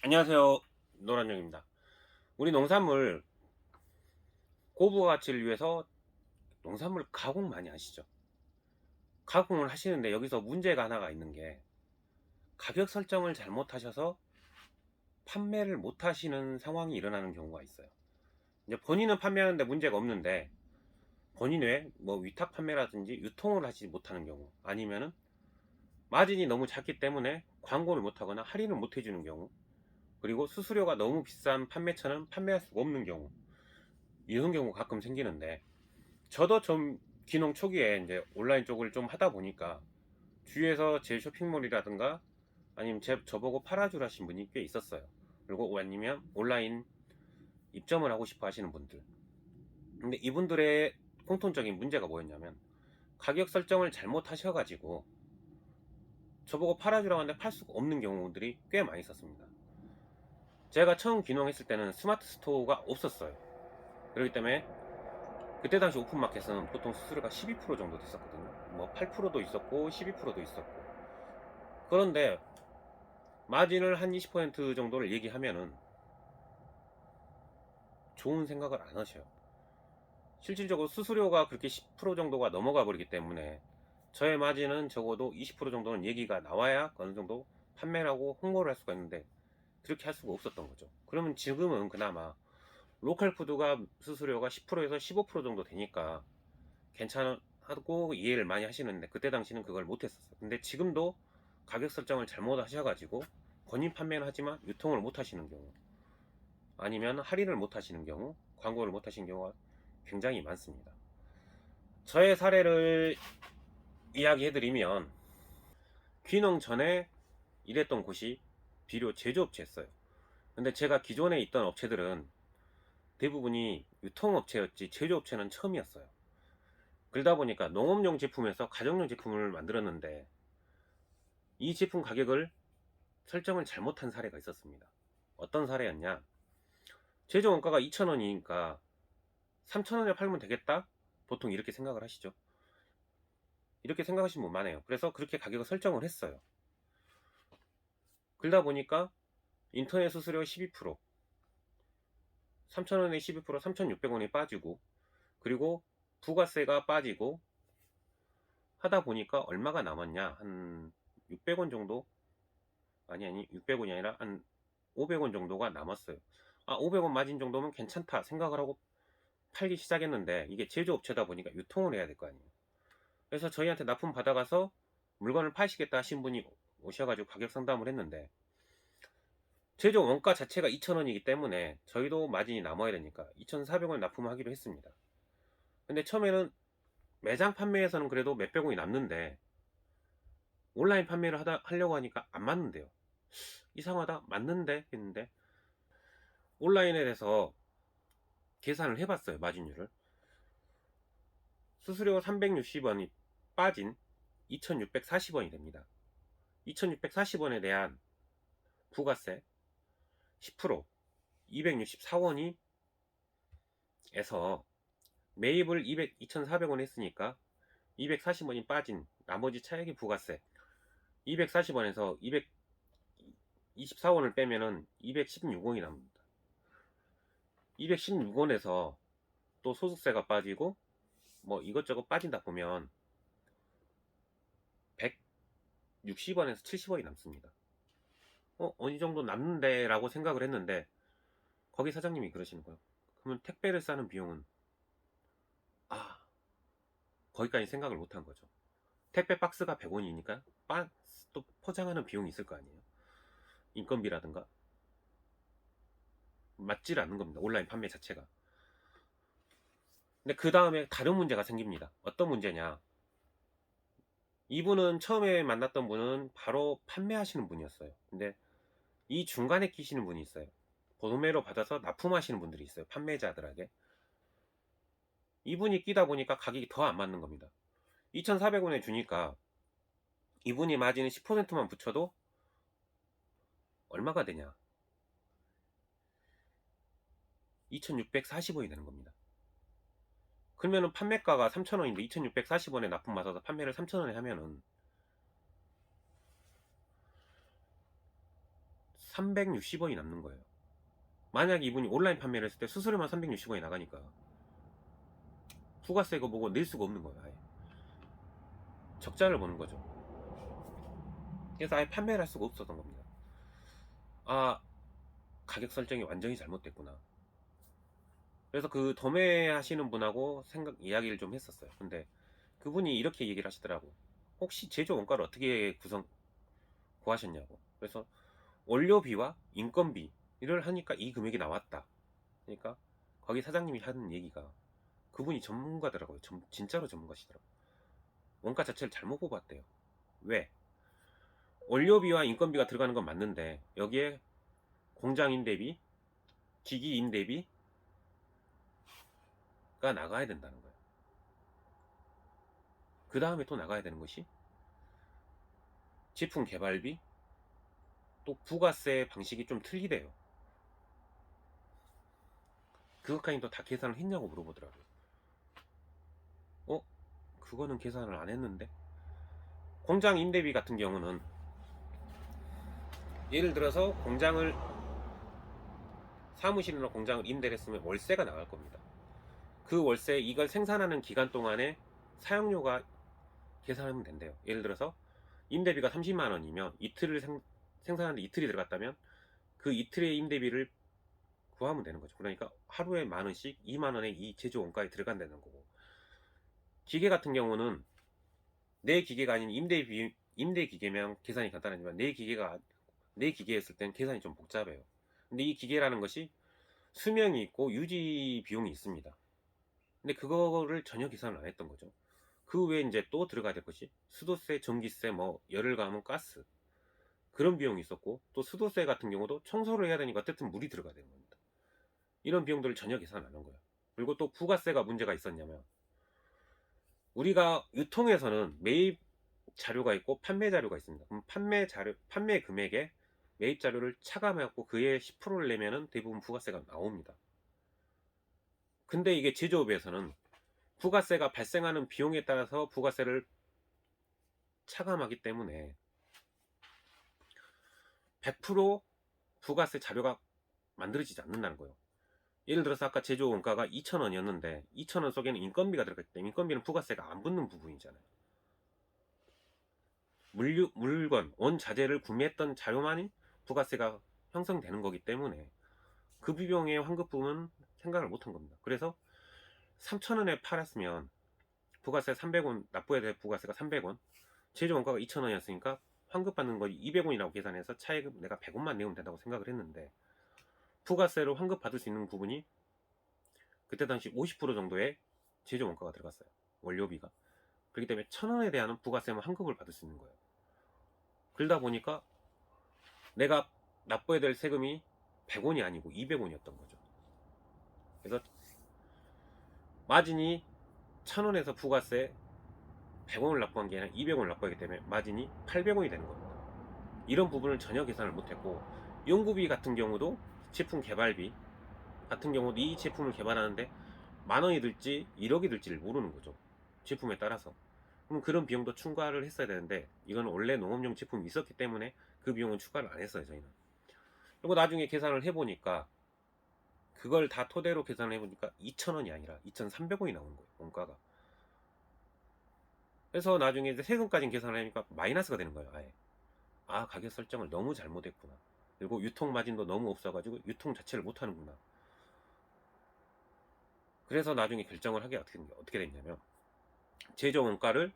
안녕하세요. 노란영입니다. 우리 농산물 고부 가치를 위해서 농산물 가공 많이 하시죠? 가공을 하시는데 여기서 문제가 하나가 있는 게 가격 설정을 잘못하셔서 판매를 못 하시는 상황이 일어나는 경우가 있어요. 이제 본인은 판매하는데 문제가 없는데 본인 외에 뭐 위탁 판매라든지 유통을 하지 못하는 경우, 아니면은 마진이 너무 작기 때문에 광고를 못 하거나 할인을 못 해주는 경우, 그리고 수수료가 너무 비싼 판매처는 판매할 수가 없는 경우, 이런 경우가 가끔 생기는데, 저도 좀 귀농 초기에 이제 온라인 쪽을 좀 하다 보니까 주위에서 제 쇼핑몰이라든가 아니면 저보고 팔아주라 하신 분이 꽤 있었어요. 그리고 아니면 온라인 입점을 하고 싶어 하시는 분들. 근데 이분들의 공통적인 문제가 뭐였냐면 가격 설정을 잘못 하셔가지고 저보고 팔아주라고 하는데 팔 수가 없는 경우들이 꽤 많이 있었습니다. 제가 처음 귀농했을 때는 스마트 스토어가 없었어요. 그렇기 때문에 그때 당시 오픈마켓은 보통 수수료가 12% 정도 됐었거든요. 뭐 8%도 있었고 12%도 있었고. 그런데 마진을 한 20% 정도를 얘기하면은 좋은 생각을 안 하셔요. 실질적으로 수수료가 그렇게 10% 정도가 넘어가 버리기 때문에 저의 마진은 적어도 20% 정도는 얘기가 나와야 어느 정도 판매를 하고 홍보를 할 수가 있는데, 그렇게 할 수가 없었던 거죠. 그러면 지금은 그나마 로컬 푸드가 수수료가 10%에서 15% 정도 되니까 괜찮하고 이해를 많이 하시는데, 그때 당시는 그걸 못했었어요. 근데 지금도 가격 설정을 잘못 하셔가지고 본인 판매는 하지만 유통을 못 하시는 경우, 아니면 할인을 못 하시는 경우, 광고를 못 하시는 경우가 굉장히 많습니다. 저의 사례를 이야기해드리면, 귀농 전에 일했던 곳이 비료 제조업체였어요. 근데 제가 기존에 있던 업체들은 대부분이 유통업체였지 제조업체는 처음이었어요. 그러다 보니까 농업용 제품에서 가정용 제품을 만들었는데 이 제품 가격을 설정을 잘못한 사례가 있었습니다. 어떤 사례였냐? 제조 원가가 2,000원이니까 3,000원에 팔면 되겠다? 보통 이렇게 생각을 하시죠. 이렇게 생각하시는 분 많아요. 그래서 그렇게 가격을 설정을 했어요. 그러다 보니까 인터넷 수수료 12%, 3,000원에 12%, 3,600원이 빠지고, 그리고 부가세가 빠지고 하다 보니까 얼마가 남았냐? 한 600원 정도? 아니 600원이 아니라 한 500원 정도가 남았어요. 아, 500원 마진 정도면 괜찮다 생각을 하고 팔기 시작했는데, 이게 제조업체다 보니까 유통을 해야 될 거 아니에요. 그래서 저희한테 납품 받아가서 물건을 파시겠다 하신 분이 오셔가지고 가격 상담을 했는데, 제조 원가 자체가 2,000원이기 때문에 저희도 마진이 남아야 되니까 2,400원 납품하기로 했습니다. 근데 처음에는 매장 판매에서는 그래도 몇백 원이 남는데 온라인 판매를 하려고 하니까 안 맞는데요. 이상하다, 맞는데 했는데 온라인에 대해서 계산을 해봤어요. 마진율을. 수수료 360원이 빠진 2,640원이 됩니다. 2,640원에 대한 부가세 10% 264원이 에서 매입을 2,400원 했으니까 240원이 빠진 나머지 차액이 부가세 240원에서 224원을 빼면은 216원이 남습니다. 216원에서 또 소득세가 빠지고 뭐 이것저것 빠진다 보면 160원에서 70원이 남습니다. 어느 정도 남는데 라고 생각을 했는데, 거기 사장님이 그러시는 거예요. 그러면 택배를 싸는 비용은, 아, 거기까지 생각을 못 한 거죠. 택배 박스가 100원이니까 또 포장하는 비용이 있을 거 아니에요. 인건비라든가. 맞질 않는 겁니다. 온라인 판매 자체가. 근데 그 다음에 다른 문제가 생깁니다. 어떤 문제냐? 이분은 처음에 만났던 분은 바로 판매하시는 분이었어요. 근데 이 중간에 끼시는 분이 있어요. 도매로 받아서 납품하시는 분들이 있어요. 판매자들에게. 이분이 끼다 보니까 가격이 더 안 맞는 겁니다. 2,400원에 주니까 이분이 마진을 10%만 붙여도 얼마가 되냐? 2,640원이 되는 겁니다. 그러면은 판매가가 3,000원인데 2,640원에 납품 받아서 판매를 3,000원에 하면은 360원이 남는 거예요. 만약 이분이 온라인 판매를 했을 때 수수료만 360원이 나가니까 부가세 이거 보고 낼 수가 없는 거예요. 아예 적자를 보는 거죠. 그래서 아예 판매를 할 수가 없었던 겁니다. 아, 가격 설정이 완전히 잘못됐구나. 그래서 그 도매하시는 분하고 이야기를 좀 했었어요. 근데 그분이 이렇게 얘기를 하시더라고. 혹시 제조 원가를 어떻게 구하셨냐고. 그래서 원료비와 인건비를 하니까 이 금액이 나왔다. 그러니까 거기 사장님이 하는 얘기가, 그분이 전문가더라고요. 진짜로 전문가시더라고요. 원가 자체를 잘못 뽑았대요. 왜? 원료비와 인건비가 들어가는 건 맞는데 여기에 공장 임대비, 기기 임대비가 나가야 된다는 거예요. 그 다음에 또 나가야 되는 것이 제품 개발비, 또 부가세 방식이 좀 틀리대요. 그것까지 또 다 계산을 했냐고 물어보더라고요. 그거는 계산을 안 했는데. 공장 임대비 같은 경우는 예를 들어서 사무실이나 공장을 임대를 했으면 월세가 나갈 겁니다. 그 월세, 이걸 생산하는 기간 동안에 사용료가 계산하면 된대요. 예를 들어서 임대비가 30만 원이면 이틀을 생산하는데 이틀이 들어갔다면 그 이틀의 임대비를 구하면 되는 거죠. 그러니까 하루에 만 원씩 2만 원의 이 제조 원가에 들어간다는 거고, 기계 같은 경우는 내 기계가 아닌 임대 기계면 계산이 간단하지만 내 기계였을 땐 계산이 좀 복잡해요. 근데 이 기계라는 것이 수명이 있고 유지 비용이 있습니다. 근데 그거를 전혀 계산을 안 했던 거죠. 그 외에 이제 또 들어가야 될 것이 수도세, 전기세, 뭐 열을 가하면 가스, 그런 비용이 있었고, 또 수도세 같은 경우도 청소를 해야 되니까 어쨌든 물이 들어가야 되는 겁니다. 이런 비용들을 전혀 계산 안 한 거예요. 그리고 또 부가세가 문제가 있었냐면, 우리가 유통에서는 매입 자료가 있고 판매 자료가 있습니다. 그럼 판매 금액에 매입 자료를 차감해갖고 그에 10%를 내면은 대부분 부가세가 나옵니다. 근데 이게 제조업에서는 부가세가 발생하는 비용에 따라서 부가세를 차감하기 때문에 100% 부가세 자료가 만들어지지 않는다는 거예요. 예를 들어서 아까 제조 원가가 2,000원이었는데 2,000원 속에는 인건비가 들어갔기 때문에 인건비는 부가세가 안 붙는 부분이잖아요. 물건, 원자재를 구매했던 자료만이 부가세가 형성되는 거기 때문에 그 비용의 환급분은 생각을 못한 겁니다. 그래서 3,000원에 팔았으면 부가세 300원, 납부해야 될 부가세가 300원, 제조 원가가 2,000원이었으니까 환급받는 거 200원이라고 계산해서 차액은 내가 100원만 내면 된다고 생각을 했는데, 부가세로 환급받을 수 있는 부분이 그때 당시 50% 정도의 제조 원가가 들어갔어요. 원료비가. 그렇기 때문에 1,000원에 대한 부가세만 환급을 받을 수 있는 거예요. 그러다 보니까 내가 납부해야 될 세금이 100원이 아니고 200원이었던 거죠. 그래서 마진이 1,000원에서 부가세 100원을 납부한 게 아니라 200원을 납부하기 때문에 마진이 800원이 되는 겁니다. 이런 부분을 전혀 계산을 못했고, 연구비 같은 경우도 제품 개발비 같은 경우도 이 제품을 개발하는데 만원이 들지 1억이 들지를 모르는 거죠. 제품에 따라서. 그럼 그런 비용도 추가를 했어야 되는데 이건 원래 농업용 제품이 있었기 때문에 그 비용은 추가를 안 했어요, 저희는. 그리고 나중에 계산을 해보니까, 그걸 다 토대로 계산을 해보니까 2,000원이 아니라 2,300원이 나오는 거예요, 원가가. 그래서 나중에 이제 세금까지 계산을 하니까 마이너스가 되는 거예요, 아예. 아, 가격 설정을 너무 잘못했구나. 그리고 유통 마진도 너무 없어가지고 유통 자체를 못하는구나. 그래서 나중에 결정을 하게 어떻게 됐냐면, 제조 원가를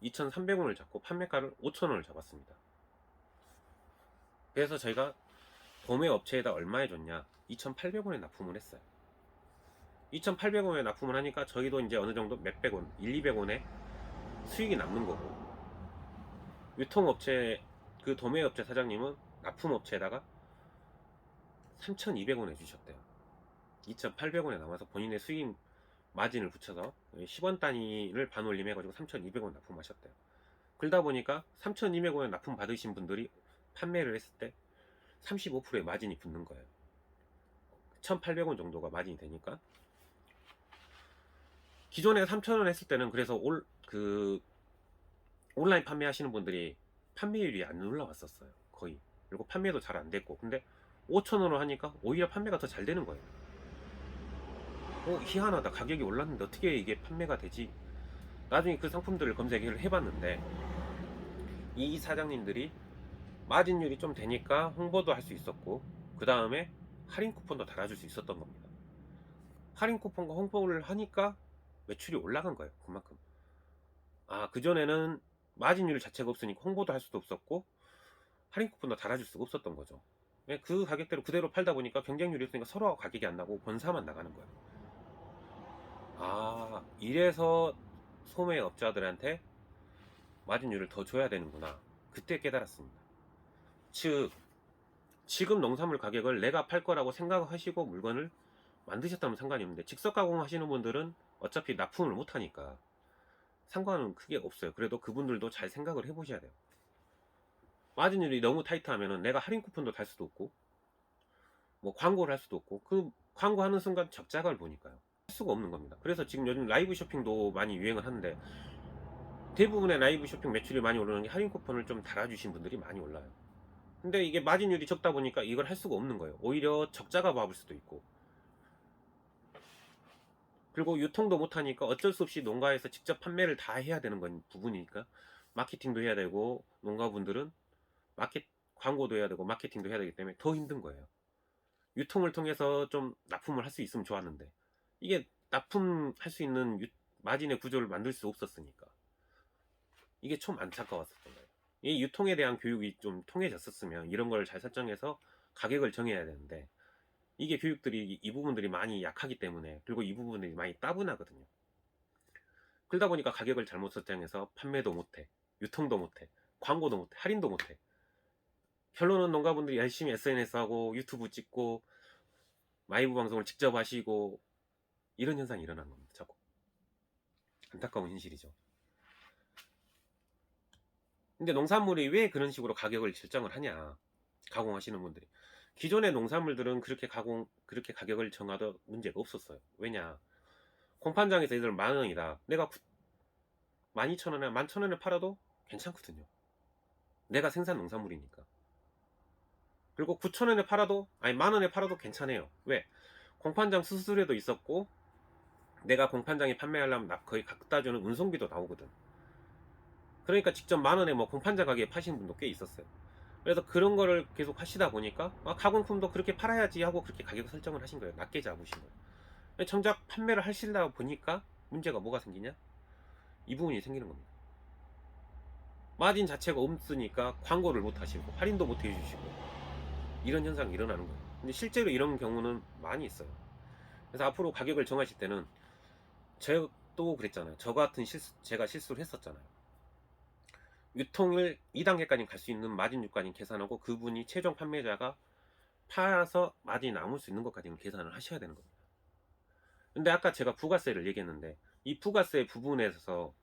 2,300원을 잡고 판매가를 5,000원을 잡았습니다. 그래서 저희가 도매 업체에다 얼마에 줬냐, 2,800원에 납품을 했어요. 2,800원에 납품을 하니까 저희도 이제 어느 정도 몇백 원, 1, 200원에 수익이 남는 거고, 유통업체, 그 도매업체 사장님은 납품업체에다가 3,200원 해주셨대요. 2,800원에 남아서 본인의 수익 마진을 붙여서 10원 단위를 반올림 해가지고 3,200원 납품하셨대요. 그러다 보니까 3,200원에 납품 받으신 분들이 판매를 했을 때 35%의 마진이 붙는 거예요. 1,800원 정도가 마진이 되니까. 기존에 3,000원 했을 때는 그래서 온라인 판매하시는 분들이 판매율이 안 올라왔었어요, 거의. 그리고 판매도 잘 안 됐고. 근데 5,000원으로 하니까 오히려 판매가 더 잘 되는 거예요. 희한하다. 가격이 올랐는데 어떻게 이게 판매가 되지? 나중에 그 상품들을 검색을 해봤는데 이 사장님들이 마진율이 좀 되니까 홍보도 할 수 있었고, 그 다음에 할인 쿠폰도 달아줄 수 있었던 겁니다. 할인 쿠폰과 홍보를 하니까 매출이 올라간 거예요. 그만큼. 그전에는 마진율 자체가 없으니까 홍보도 할 수도 없었고 할인 쿠폰도 달아줄 수가 없었던 거죠. 그 가격대로 그대로 팔다 보니까 경쟁률이 없으니까 서로 가격이 안 나고 본사만 나가는 거예요. 이래서 소매업자들한테 마진율을 더 줘야 되는구나. 그때 깨달았습니다. 즉, 지금 농산물 가격을 내가 팔 거라고 생각하시고 물건을 만드셨다면 상관이 없는데, 직접 가공하시는 분들은 어차피 납품을 못 하니까 상관은 크게 없어요. 그래도 그분들도 잘 생각을 해보셔야 돼요. 마진율이 너무 타이트하면은 내가 할인 쿠폰도 달 수도 없고, 뭐 광고를 할 수도 없고, 그 광고하는 순간 적자각을 보니까요. 할 수가 없는 겁니다. 그래서 지금 요즘 라이브 쇼핑도 많이 유행을 하는데, 대부분의 라이브 쇼핑 매출이 많이 오르는 게 할인 쿠폰을 좀 달아주신 분들이 많이 올라요. 근데 이게 마진율이 적다 보니까 이걸 할 수가 없는 거예요. 오히려 적자가 봐볼 수도 있고, 그리고 유통도 못하니까 어쩔 수 없이 농가에서 직접 판매를 다 해야 되는 건 부분이니까 마케팅도 해야 되고, 농가분들은 광고도 해야 되고 마케팅도 해야 되기 때문에 더 힘든 거예요. 유통을 통해서 좀 납품을 할 수 있으면 좋았는데, 이게 납품할 수 있는 마진의 구조를 만들 수 없었으니까 이게 좀 안타까웠었던 거예요. 이 유통에 대한 교육이 좀 통해졌었으면 이런 걸 잘 설정해서 가격을 정해야 되는데, 이게 교육들이 이 부분들이 많이 약하기 때문에, 그리고 이 부분들이 많이 따분하거든요. 그러다 보니까 가격을 잘못 설정해서 판매도 못해, 유통도 못해, 광고도 못해, 할인도 못해. 결론은 농가분들이 열심히 SNS 하고 유튜브 찍고 라이브 방송을 직접 하시고 이런 현상이 일어난 겁니다. 자꾸. 안타까운 현실이죠. 근데 농산물이 왜 그런 식으로 가격을 결정을 하냐, 가공하시는 분들이. 기존의 농산물들은 그렇게 가격을 정하도 문제가 없었어요. 왜냐, 공판장에서 얘들 10,000원이다, 내가 12,000원에 11,000원에 팔아도 괜찮거든요. 내가 생산 농산물이니까. 그리고 9,000원에 팔아도, 아니 10,000원에 팔아도 괜찮아요. 왜? 공판장 수수료도 있었고, 내가 공판장에 판매하려면 거의 갖다 주는 운송비도 나오거든. 그러니까 직접 10,000원에 뭐 공판장 가격에 파시는 분도 꽤 있었어요. 그래서 그런 거를 계속 하시다 보니까 가공품도 그렇게 팔아야지 하고 그렇게 가격 설정을 하신 거예요. 낮게 잡으신 거예요. 정작 판매를 하시다 보니까 문제가 뭐가 생기냐, 이 부분이 생기는 겁니다. 마진 자체가 없으니까 광고를 못 하시고 할인도 못 해주시고 이런 현상이 일어나는 거예요. 근데 실제로 이런 경우는 많이 있어요. 그래서 앞으로 가격을 정하실 때는, 또 그랬잖아요. 제가 실수를 했었잖아요. 유통을 2단계까지 갈 수 있는 마진율까지 계산하고, 그분이 최종 판매자가 팔아서 마진이 남을 수 있는 것까지는 계산을 하셔야 되는 겁니다. 근데 아까 제가 부가세를 얘기했는데, 이 부가세 부분에서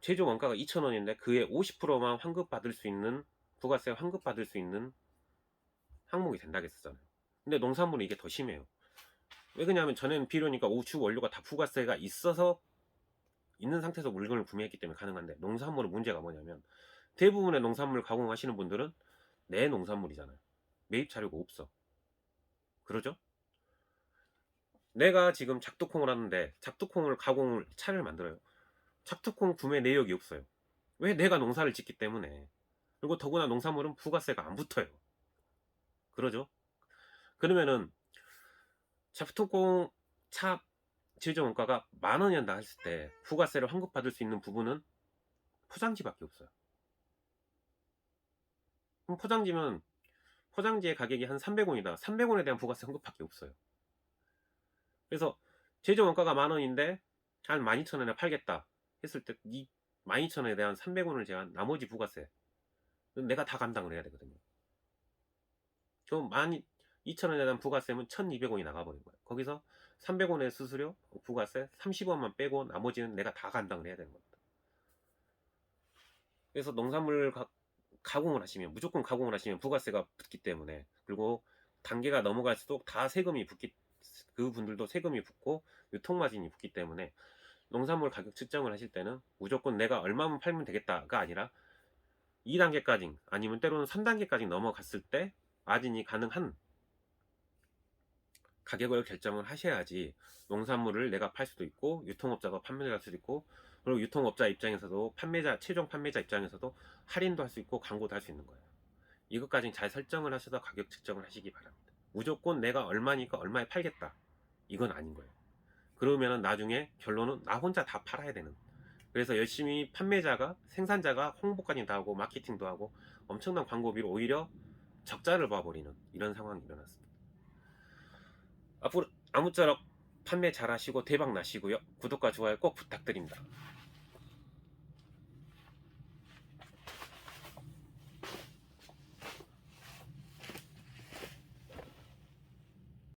최종 원가가 2,000원인데 그에 50%만 환급받을 수 있는, 부가세 환급받을 수 있는 항목이 된다고 했었잖아요. 근데 농산물은 이게 더 심해요. 왜 그러냐면 전에는 비료니까 주 원료가 다 부가세가 있는 상태에서 물건을 구매했기 때문에 가능한데, 농산물은 문제가 뭐냐면 대부분의 농산물 가공하시는 분들은 내 농산물이잖아요. 매입 자료가 없어. 그러죠? 내가 지금 작두콩을 하는데 작두콩을 차를 만들어요. 작두콩 구매 내역이 없어요. 왜? 내가 농사를 짓기 때문에. 그리고 더구나 농산물은 부가세가 안 붙어요. 그러죠? 그러면은 작두콩 차 최종 원가가 10,000원이었다 했을 때 부가세를 환급받을 수 있는 부분은 포장지밖에 없어요. 그럼 포장지의 가격이 한 300원이다. 300원에 대한 부가세 환급밖에 없어요. 그래서 최종 원가가 10,000원인데 한 12,000원에 팔겠다 했을 때, 이 12,000원에 대한 300원을 제한 나머지 부가세 내가 다 감당을 해야 되거든요. 그럼 12,000원에 대한 부가세면 1,200원이 나가버린 거예요. 거기서 300원의 수수료, 부가세 30원만 빼고 나머지는 내가 다 감당을 해야 되는 겁니다. 그래서 농산물 가공을 하시면, 무조건 가공을 하시면 부가세가 붙기 때문에, 그리고 단계가 넘어갈수록 다 그분들도 세금이 붙고 유통마진이 붙기 때문에, 농산물 가격 측정을 하실 때는 무조건 내가 얼마만 팔면 되겠다가 아니라 2단계까지 아니면 때로는 3단계까지 넘어갔을 때 마진이 가능한 가격을 결정을 하셔야지 농산물을 내가 팔 수도 있고 유통업자가 판매를 할 수도 있고, 그리고 유통업자 입장에서도 최종 판매자 입장에서도 할인도 할 수 있고 광고도 할 수 있는 거예요. 이것까지 잘 설정을 하셔서 가격 측정을 하시기 바랍니다. 무조건 내가 얼마니까 얼마에 팔겠다 이건 아닌 거예요. 그러면은 나중에 결론은 나 혼자 다 팔아야 되는, 그래서 열심히 판매자가 생산자가 홍보까지 다 하고 마케팅도 하고 엄청난 광고비로 오히려 적자를 봐버리는 이런 상황이 일어났습니다. 앞으로 아무쪼록 판매 잘 하시고 대박 나시고요. 구독과 좋아요 꼭 부탁드립니다.